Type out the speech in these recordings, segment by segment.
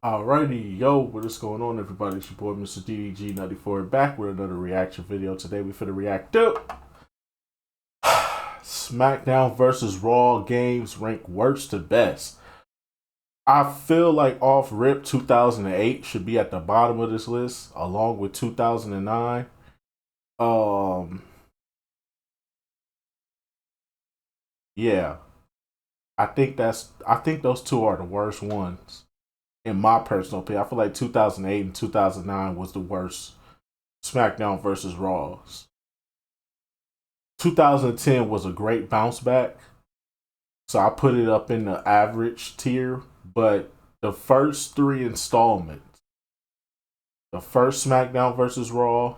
Alrighty, yo, what is going on, everybody? It's your boy, Mr. DDG94, back with another reaction video. Today, we finna react to Smackdown versus Raw games ranked worst to best. I feel like off rip 2008 should be at the bottom of this list, along with 2009. Um, yeah, I think those two are the worst ones in my personal opinion. I feel like 2008 and 2009 was the worst SmackDown versus Raws. 2010 was a great bounce back, so I put it up in the average tier. But the first three installments, the first SmackDown versus Raw,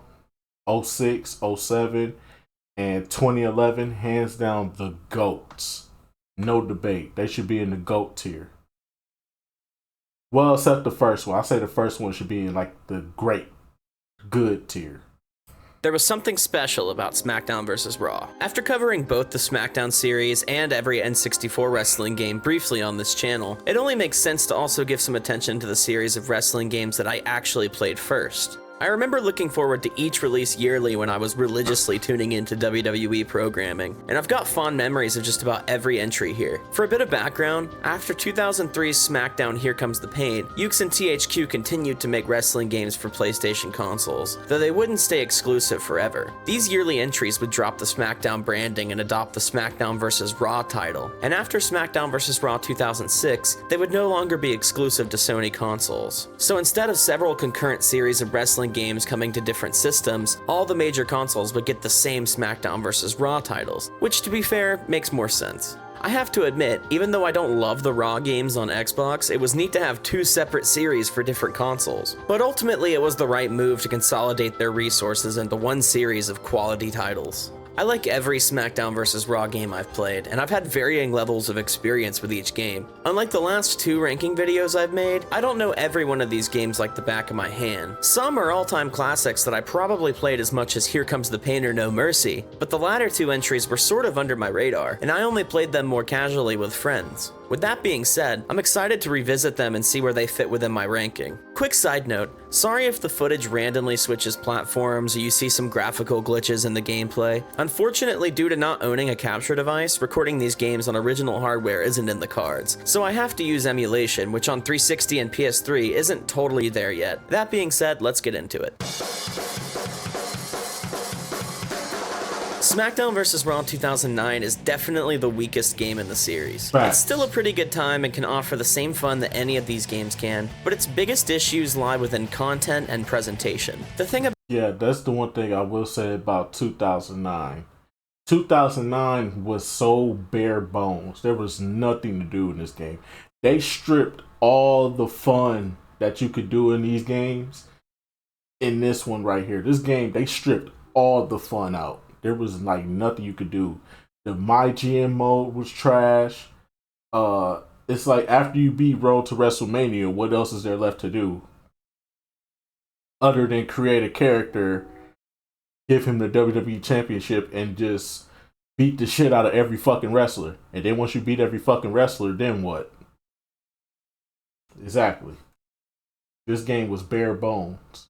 '06, '07, and 2011, hands down the GOATs. No debate. They should be in the GOAT tier. Well, except the first one. I say the first one should be in like the great, good tier. There was something special about SmackDown vs. Raw. After covering both the SmackDown series and every N64 wrestling game briefly on this channel, it only makes sense to also give some attention to the series of wrestling games that I actually played first. I remember looking forward to each release yearly when I was religiously tuning into WWE programming, and I've got fond memories of just about every entry here. For a bit of background, after 2003's SmackDown Here Comes the Pain, Ukes and THQ continued to make wrestling games for PlayStation consoles, though they wouldn't stay exclusive forever. These yearly entries would drop the SmackDown branding and adopt the SmackDown vs. Raw title, and after SmackDown vs. Raw 2006, they would no longer be exclusive to Sony consoles. So instead of several concurrent series of wrestling games coming to different systems, all the major consoles would get the same SmackDown vs. Raw titles, which to be fair, makes more sense. I have to admit, even though I don't love the Raw games on Xbox, it was neat to have two separate series for different consoles. But ultimately, it was the right move to consolidate their resources into one series of quality titles. I like every SmackDown vs. Raw game I've played, and I've had varying levels of experience with each game. Unlike the last two ranking videos I've made, I don't know every one of these games like the back of my hand. Some are all-time classics that I probably played as much as Here Comes the Pain or No Mercy, but the latter two entries were sort of under my radar, and I only played them more casually with friends. With that being said, I'm excited to revisit them and see where they fit within my ranking. Quick side note, sorry if the footage randomly switches platforms or you see some graphical glitches in the gameplay. Unfortunately, due to not owning a capture device, recording these games on original hardware isn't in the cards, so I have to use emulation, which on 360 and PS3 isn't totally there yet. That being said, let's get into it. SmackDown vs. Raw 2009 is definitely the weakest game in the series. It's still a pretty good time and can offer the same fun that any of these games can, but its biggest issues lie within content and presentation. Yeah, that's the one thing I will say about 2009. 2009 was so bare bones. There was nothing to do in this game. They stripped all the fun that you could do in these games in this one right here. This game, they stripped all the fun out. There was like nothing you could do. The My GM mode was trash. It's like after you beat Road to WrestleMania, what else is there left to do? Other than create a character, give him the WWE Championship, and just beat the shit out of every fucking wrestler. And then once you beat every fucking wrestler, then what? Exactly. This game was bare bones.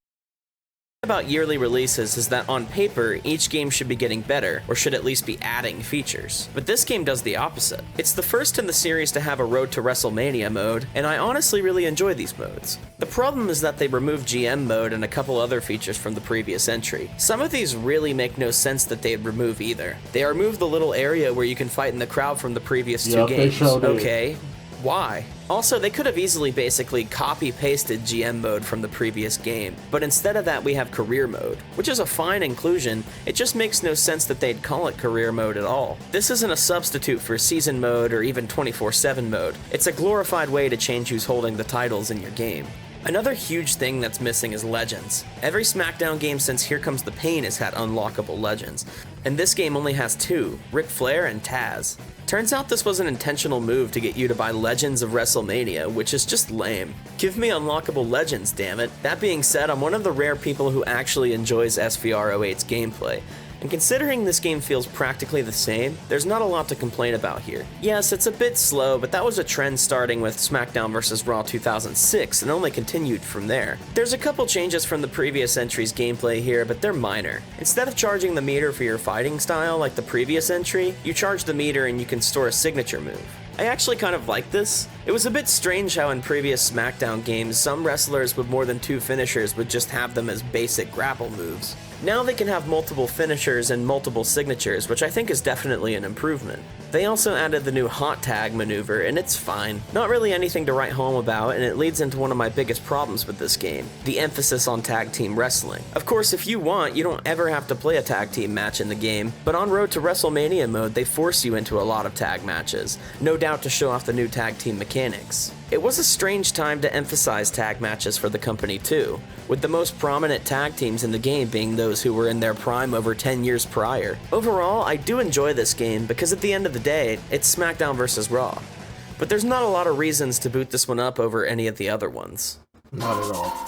About yearly releases is that on paper, each game should be getting better, or should at least be adding features. But this game does the opposite. It's the first in the series to have a Road to WrestleMania mode, and I honestly really enjoy these modes. The problem is that they removed GM mode and a couple other features from the previous entry. Some of these really make no sense that they'd remove either. They removed the little area where you can fight in the crowd from the previous two games. Okay. Why? Also, they could have easily basically copy-pasted GM mode from the previous game, but instead of that we have career mode, which is a fine inclusion. It just makes no sense that they'd call it career mode at all. This isn't a substitute for season mode or even 24/7 mode. It's a glorified way to change who's holding the titles in your game. Another huge thing that's missing is legends. Every SmackDown game since Here Comes the Pain has had unlockable legends, and this game only has two, Ric Flair and Taz. Turns out this was an intentional move to get you to buy Legends of WrestleMania, which is just lame. Give me unlockable legends, damn it. That being said, I'm one of the rare people who actually enjoys SVR08's gameplay. And considering this game feels practically the same, there's not a lot to complain about here. Yes, it's a bit slow, but that was a trend starting with Smackdown vs. Raw 2006 and only continued from there. There's a couple changes from the previous entry's gameplay here, but they're minor. Instead of charging the meter for your fighting style like the previous entry, you charge the meter and you can store a signature move. I actually kind of like this. It was a bit strange how in previous Smackdown games, some wrestlers with more than 2 finishers would just have them as basic grapple moves. Now they can have multiple finishers and multiple signatures, which I think is definitely an improvement. They also added the new hot tag maneuver, and it's fine. Not really anything to write home about, and it leads into one of my biggest problems with this game, the emphasis on tag team wrestling. Of course, if you want, you don't ever have to play a tag team match in the game, but on Road to WrestleMania mode, they force you into a lot of tag matches, no doubt to show off the new tag team mechanics. It was a strange time to emphasize tag matches for the company too, with the most prominent tag teams in the game being those who were in their prime over 10 years prior. Overall, I do enjoy this game because at the end of the day, it's SmackDown vs. Raw. But there's not a lot of reasons to boot this one up over any of the other ones. Not at all.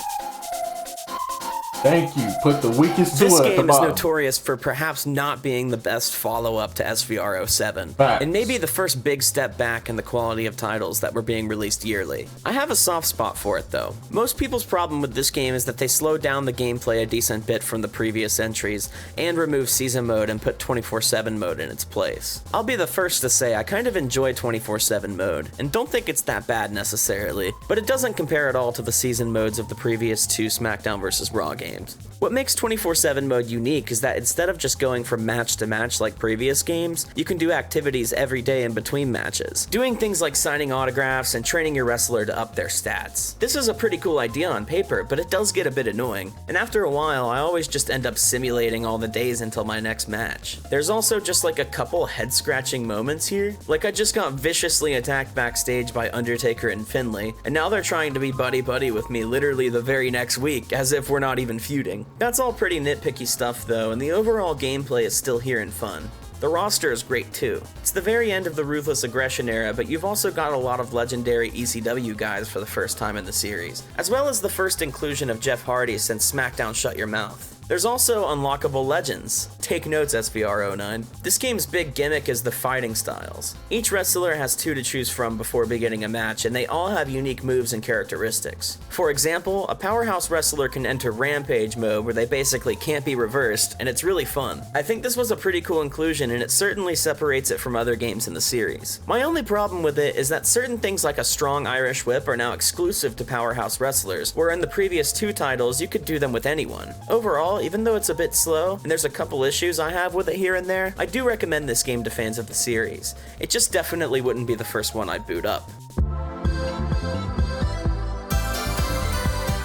Thank you. Put the weakest to it at the bottom. This game is notorious for perhaps not being the best follow-up to SVR07, and maybe the first big step back in the quality of titles that were being released yearly. I have a soft spot for it though. Most people's problem with this game is that they slowed down the gameplay a decent bit from the previous entries, and removed season mode and put 24/7 mode in its place. I'll be the first to say I kind of enjoy 24/7 mode, and don't think it's that bad necessarily, but it doesn't compare at all to the season modes of the previous 2 SmackDown vs. Raw games. What makes 24/7 mode unique is that instead of just going from match to match like previous games, you can do activities every day in between matches, doing things like signing autographs and training your wrestler to up their stats. This is a pretty cool idea on paper, but it does get a bit annoying, and after a while I always just end up simulating all the days until my next match. There's also just like a couple head-scratching moments here, like I just got viciously attacked backstage by Undertaker and Finlay, and now they're trying to be buddy-buddy with me literally the very next week, as if we're not even feuding. That's all pretty nitpicky stuff though, and the overall gameplay is still here and fun. The roster is great too. It's the very end of the Ruthless Aggression era, but you've also got a lot of legendary ECW guys for the first time in the series, as well as the first inclusion of Jeff Hardy since SmackDown Shut Your Mouth. There's also unlockable legends. Take notes, SVR09. This game's big gimmick is the fighting styles. Each wrestler has 2 to choose from before beginning a match, and they all have unique moves and characteristics. For example, a powerhouse wrestler can enter Rampage mode where they basically can't be reversed, and it's really fun. I think this was a pretty cool inclusion, and it certainly separates it from other games in the series. My only problem with it is that certain things like a strong Irish whip are now exclusive to powerhouse wrestlers, where in the previous 2 titles you could do them with anyone. Overall, even though it's a bit slow, and there's a couple issues I have with it here and there, I do recommend this game to fans of the series. It just definitely wouldn't be the first one I'd boot up.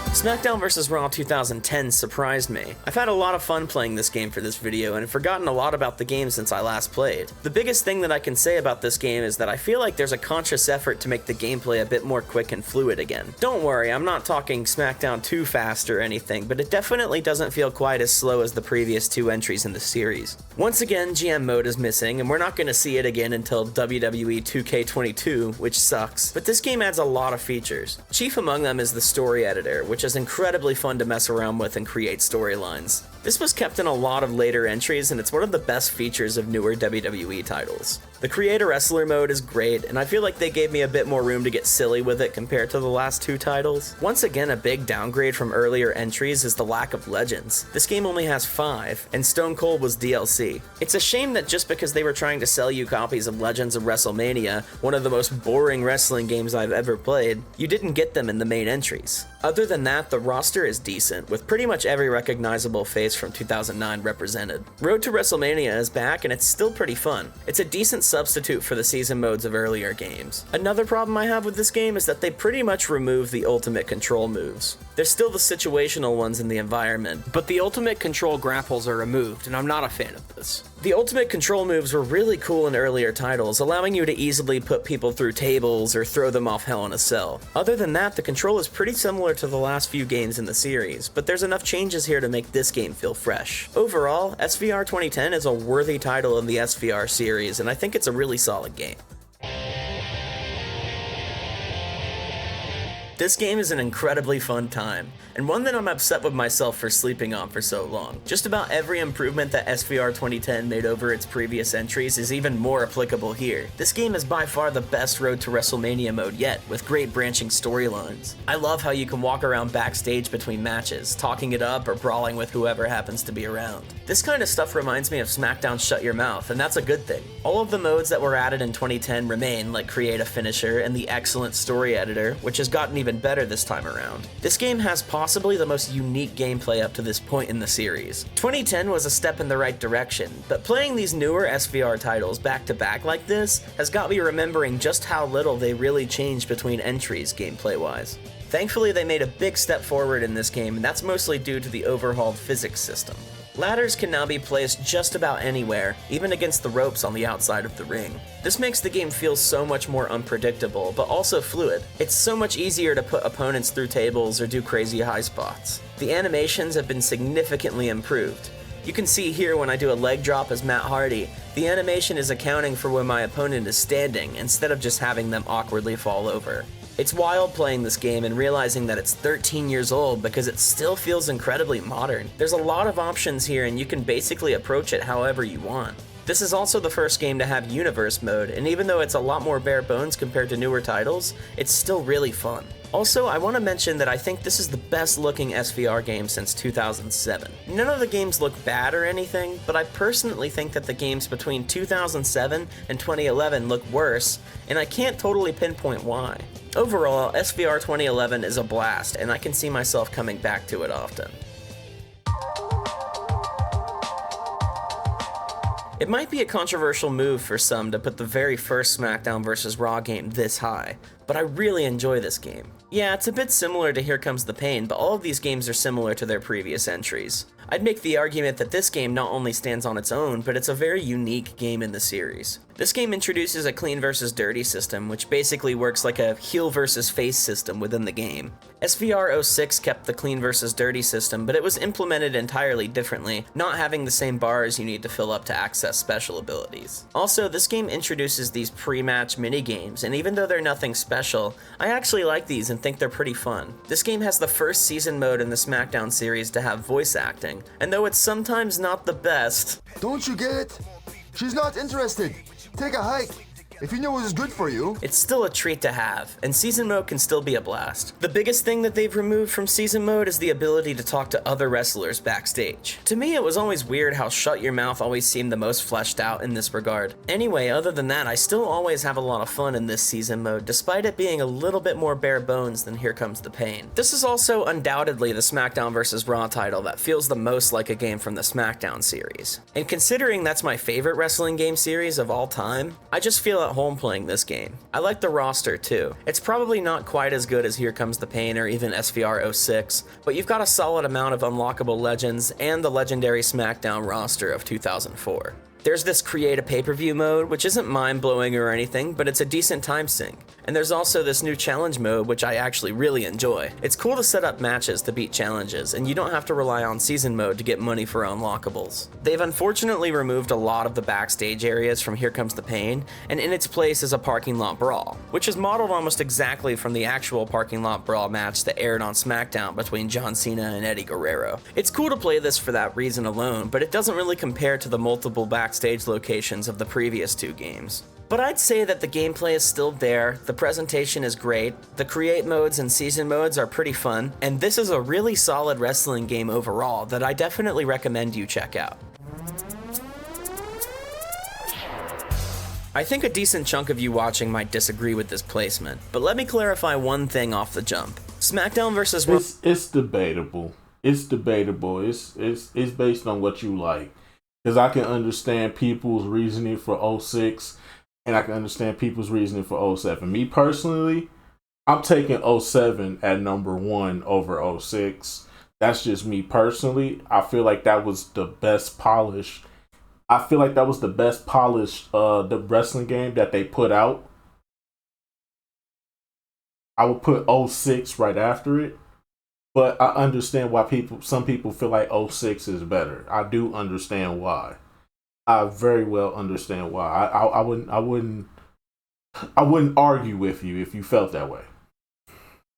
Smackdown vs. Raw 2010 surprised me. I've had a lot of fun playing this game for this video and have forgotten a lot about the game since I last played. The biggest thing that I can say about this game is that I feel like there's a conscious effort to make the gameplay a bit more quick and fluid again. Don't worry, I'm not talking Smackdown too fast or anything, but it definitely doesn't feel quite as slow as the previous 2 entries in the series. Once again, GM mode is missing, and we're not going to see it again until WWE 2K22, which sucks, but this game adds a lot of features. Chief among them is the story editor, which is incredibly fun to mess around with and create storylines. This was kept in a lot of later entries, and it's one of the best features of newer WWE titles. The Creator-Wrestler mode is great, and I feel like they gave me a bit more room to get silly with it compared to the last 2 titles. Once again, a big downgrade from earlier entries is the lack of legends. This game only has 5, and Stone Cold was DLC. It's a shame that just because they were trying to sell you copies of Legends of WrestleMania, one of the most boring wrestling games I've ever played, you didn't get them in the main entries. Other than that, the roster is decent, with pretty much every recognizable face from 2009 represented. Road to WrestleMania is back, and it's still pretty fun. It's a decent substitute for the season modes of earlier games. Another problem I have with this game is that they pretty much remove the ultimate control moves. There's still the situational ones in the environment, but the ultimate control grapples are removed, and I'm not a fan of this. The ultimate control moves were really cool in earlier titles, allowing you to easily put people through tables or throw them off Hell in a Cell. Other than that, the control is pretty similar to the last few games in the series, but there's enough changes here to make this game feel fresh. Overall, SVR 2010 is a worthy title in the SVR series, and I think it's a really solid game. This game is an incredibly fun time, and one that I'm upset with myself for sleeping on for so long. Just about every improvement that SVR 2010 made over its previous entries is even more applicable here. This game is by far the best Road to WrestleMania mode yet, with great branching storylines. I love how you can walk around backstage between matches, talking it up or brawling with whoever happens to be around. This kind of stuff reminds me of Smackdown Shut Your Mouth, and that's a good thing. All of the modes that were added in 2010 remain, like Create a Finisher and the excellent Story Editor, which has gotten even better this time around. This game has possibly the most unique gameplay up to this point in the series. 2010 was a step in the right direction, but playing these newer SVR titles back to back like this has got me remembering just how little they really changed between entries gameplay-wise. Thankfully, they made a big step forward in this game, and that's mostly due to the overhauled physics system. Ladders can now be placed just about anywhere, even against the ropes on the outside of the ring. This makes the game feel so much more unpredictable, but also fluid. It's so much easier to put opponents through tables or do crazy high spots. The animations have been significantly improved. You can see here when I do a leg drop as Matt Hardy, the animation is accounting for when my opponent is standing instead of just having them awkwardly fall over. It's wild playing this game and realizing that it's 13 years old because it still feels incredibly modern. There's a lot of options here and you can basically approach it however you want. This is also the first game to have Universe mode, and even though it's a lot more bare bones compared to newer titles, it's still really fun. Also, I want to mention that I think this is the best looking SVR game since 2007. None of the games look bad or anything, but I personally think that the games between 2007 and 2011 look worse, and I can't totally pinpoint why. Overall, SVR 2011 is a blast, and I can see myself coming back to it often. It might be a controversial move for some to put the very first Smackdown vs. Raw game this high, but I really enjoy this game. Yeah, it's a bit similar to Here Comes the Pain, but all of these games are similar to their previous entries. I'd make the argument that this game not only stands on its own, but it's a very unique game in the series. This game introduces a clean versus dirty system, which basically works like a heel versus face system within the game. SVR 06 kept the clean versus dirty system, but it was implemented entirely differently, not having the same bars you need to fill up to access special abilities. Also, this game introduces these pre-match mini-games, and even though they're nothing special, I actually like these and think they're pretty fun. This game has the first season mode in the Smackdown series to have voice acting, and though it's sometimes not the best... Don't you get it? She's not interested. Take a hike. If you know what is good for you. It's still a treat to have, and season mode can still be a blast. The biggest thing that they've removed from season mode is the ability to talk to other wrestlers backstage. To me, it was always weird how Shut Your Mouth always seemed the most fleshed out in this regard. Anyway, other than that, I still always have a lot of fun in this season mode, despite it being a little bit more bare bones than Here Comes the Pain. This is also undoubtedly the Smackdown vs. Raw title that feels the most like a game from the Smackdown series. And considering that's my favorite wrestling game series of all time, I just feel at home playing this game. I like the roster too. It's probably not quite as good as Here Comes the Pain or even SVR 06, but you've got a solid amount of unlockable legends and the legendary Smackdown roster of 2004. There's this create a pay-per-view mode, which isn't mind-blowing or anything, but it's a decent time sink. And there's also this new challenge mode, which I actually really enjoy. It's cool to set up matches to beat challenges, and you don't have to rely on season mode to get money for unlockables. They've unfortunately removed a lot of the backstage areas from Here Comes the Pain, and in its place is a parking lot brawl, which is modeled almost exactly from the actual parking lot brawl match that aired on SmackDown between John Cena and Eddie Guerrero. It's cool to play this for that reason alone, but it doesn't really compare to the multiple backstage locations of the previous two games. But I'd say that the gameplay is still there, the presentation is great, the create modes and season modes are pretty fun, and this is a really solid wrestling game overall that I definitely recommend you check out. I think a decent chunk of you watching might disagree with this placement, but let me clarify one thing off the jump. Smackdown vs. Raw... It's debatable. It's debatable. It's based on what you like. Because I can understand people's reasoning for 06, and I can understand people's reasoning for 07. Me personally, I'm taking 07 at number 1 over 06. That's just me personally. I feel like that was the best polished. The wrestling game that they put out. I would put 06 right after it. But I understand why some people feel like 06 is better. I do understand why. I very well understand why. I wouldn't argue with you if you felt that way.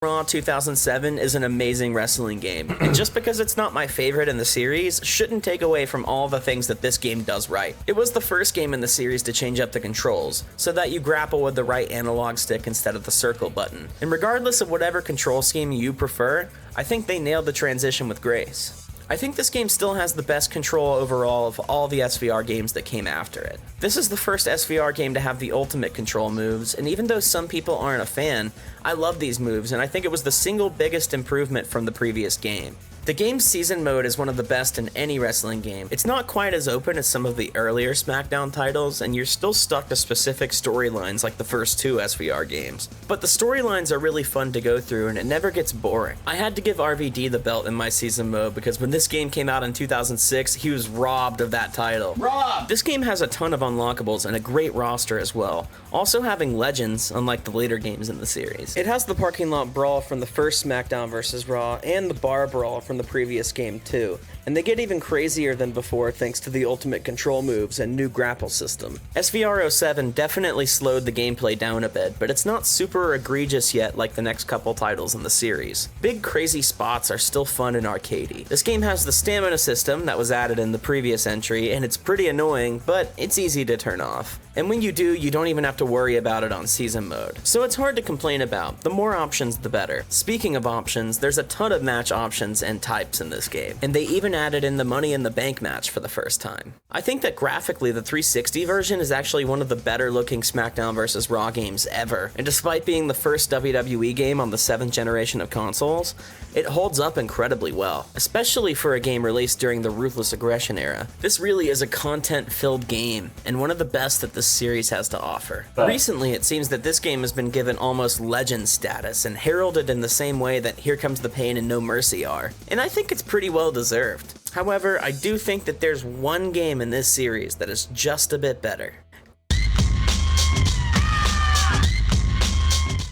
Raw 2007 is an amazing wrestling game, and just because it's not my favorite in the series shouldn't take away from all the things that this game does right. It was the first game in the series to change up the controls, so that you grapple with the right analog stick instead of the circle button. And regardless of whatever control scheme you prefer, I think they nailed the transition with grace. I think this game still has the best control overall of all the SVR games that came after it. This is the first SVR game to have the ultimate control moves, and even though some people aren't a fan, I love these moves, and I think it was the single biggest improvement from the previous game. The game's season mode is one of the best in any wrestling game. It's not quite as open as some of the earlier Smackdown titles, and you're still stuck to specific storylines like the first two SVR games. But the storylines are really fun to go through, and it never gets boring. I had to give RVD the belt in my season mode because when this game came out in 2006, he was robbed of that title. Robbed! This game has a ton of unlockables and a great roster as well, also having legends, unlike the later games in the series. It has the parking lot brawl from the first Smackdown vs. Raw, and the bar brawl from the previous game too, and they get even crazier than before thanks to the ultimate control moves and new grapple system. SVR07 definitely slowed the gameplay down a bit, but it's not super egregious yet like the next couple titles in the series. Big crazy spots are still fun and arcadey. This game has the stamina system that was added in the previous entry, and it's pretty annoying, but it's easy to turn off. And when you do, you don't even have to worry about it on season mode. So it's hard to complain about. The more options, the better. Speaking of options, there's a ton of match options and types in this game, and they even added in the Money in the Bank match for the first time. I think that graphically, the 360 version is actually one of the better looking Smackdown vs. Raw games ever, and despite being the first WWE game on the 7th generation of consoles, it holds up incredibly well, especially for a game released during the Ruthless Aggression era. This really is a content-filled game, and one of the best that this series has to offer. Recently, it seems that this game has been given almost legend status and heralded in the same way that Here Comes the Pain and No Mercy are, and I think it's pretty well deserved. However, I do think that there's one game in this series that is just a bit better.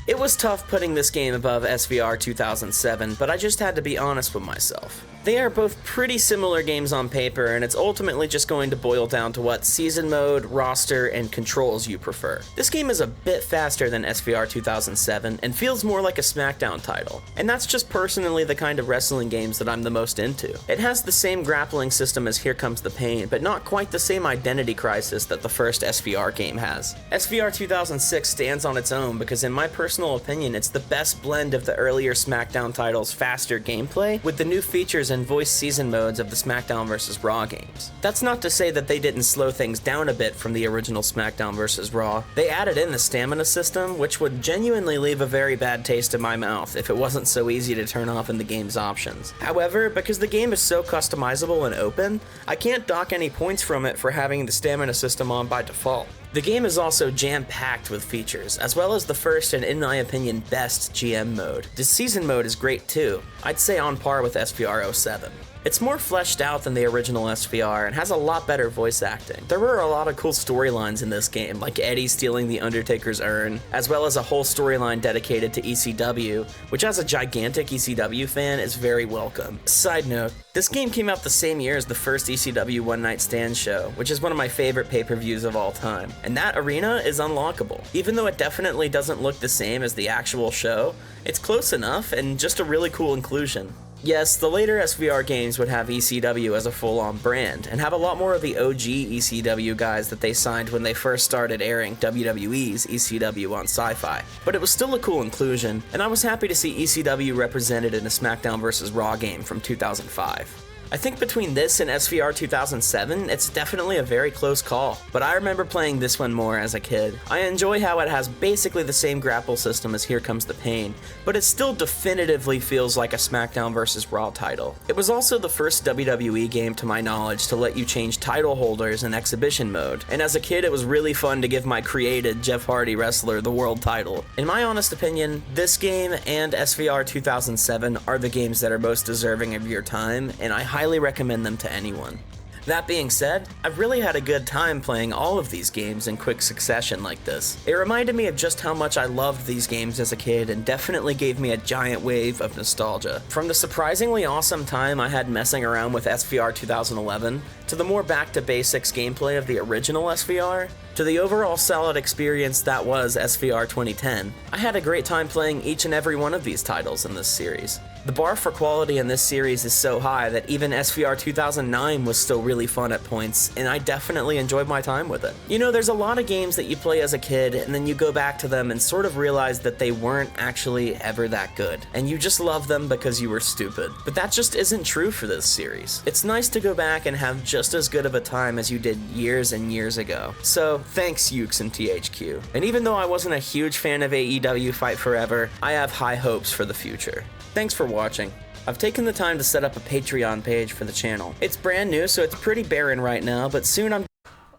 It was tough putting this game above SVR 2007, but I just had to be honest with myself. They are both pretty similar games on paper, and it's ultimately just going to boil down to what season mode, roster, and controls you prefer. This game is a bit faster than SVR 2007 and feels more like a Smackdown title, and that's just personally the kind of wrestling games that I'm the most into. It has the same grappling system as Here Comes the Pain, but not quite the same identity crisis that the first SVR game has. SVR 2006 stands on its own because in my personal opinion, it's the best blend of the earlier Smackdown titles' faster gameplay with the new features and voice season modes of the Smackdown vs. Raw games. That's not to say that they didn't slow things down a bit from the original Smackdown vs. Raw. They added in the stamina system, which would genuinely leave a very bad taste in my mouth if it wasn't so easy to turn off in the game's options. However, because the game is so customizable and open, I can't dock any points from it for having the stamina system on by default. The game is also jam-packed with features, as well as the first and, in my opinion, best GM mode. The season mode is great too, I'd say on par with SVR 07. It's more fleshed out than the original SVR and has a lot better voice acting. There were a lot of cool storylines in this game, like Eddie stealing the Undertaker's urn, as well as a whole storyline dedicated to ECW, which as a gigantic ECW fan is very welcome. Side note, this game came out the same year as the first ECW One Night Stand show, which is one of my favorite pay-per-views of all time, and that arena is unlockable. Even though it definitely doesn't look the same as the actual show, it's close enough and just a really cool inclusion. Yes, the later SVR games would have ECW as a full-on brand, and have a lot more of the OG ECW guys that they signed when they first started airing WWE's ECW on Sci-Fi. But it was still a cool inclusion, and I was happy to see ECW represented in a Smackdown vs. Raw game from 2005. I think between this and SVR 2007, it's definitely a very close call, but I remember playing this one more as a kid. I enjoy how it has basically the same grapple system as Here Comes the Pain, but it still definitively feels like a Smackdown vs. Raw title. It was also the first WWE game to my knowledge to let you change title holders in exhibition mode, and as a kid it was really fun to give my created Jeff Hardy wrestler the world title. In my honest opinion, this game and SVR 2007 are the games that are most deserving of your time, and I highly recommend them to anyone. That being said, I've really had a good time playing all of these games in quick succession like this. It reminded me of just how much I loved these games as a kid and definitely gave me a giant wave of nostalgia. From the surprisingly awesome time I had messing around with SVR 2011, to the more back-to-basics gameplay of the original SVR, to the overall solid experience that was SVR 2010, I had a great time playing each and every one of these titles in this series. The bar for quality in this series is so high that even SVR 2009 was still really fun at points, and I definitely enjoyed my time with it. You know, there's a lot of games that you play as a kid, and then you go back to them and sort of realize that they weren't actually ever that good, and you just love them because you were stupid. But that just isn't true for this series. It's nice to go back and have just as good of a time as you did years and years ago. So, thanks Ukes and THQ. And even though I wasn't a huge fan of AEW Fight Forever, I have high hopes for the future. Thanks for watching. I've taken the time to set up a Patreon page for the channel. It's brand new, so it's pretty barren right now, but soon I'm...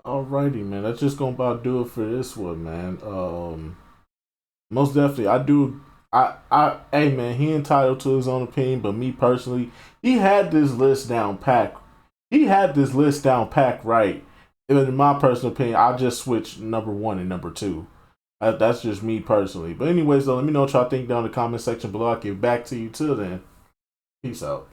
Alrighty, man. That's just gonna about do it for this one, man. Most definitely, hey, man, he entitled to his own opinion, but me personally, he had this list down packed. Right. In my personal opinion, I just switched number 1 and number 2. That's just me personally. But anyways, though, let me know what y'all think down in the comment section below. I'll get back to you. Till then, peace out.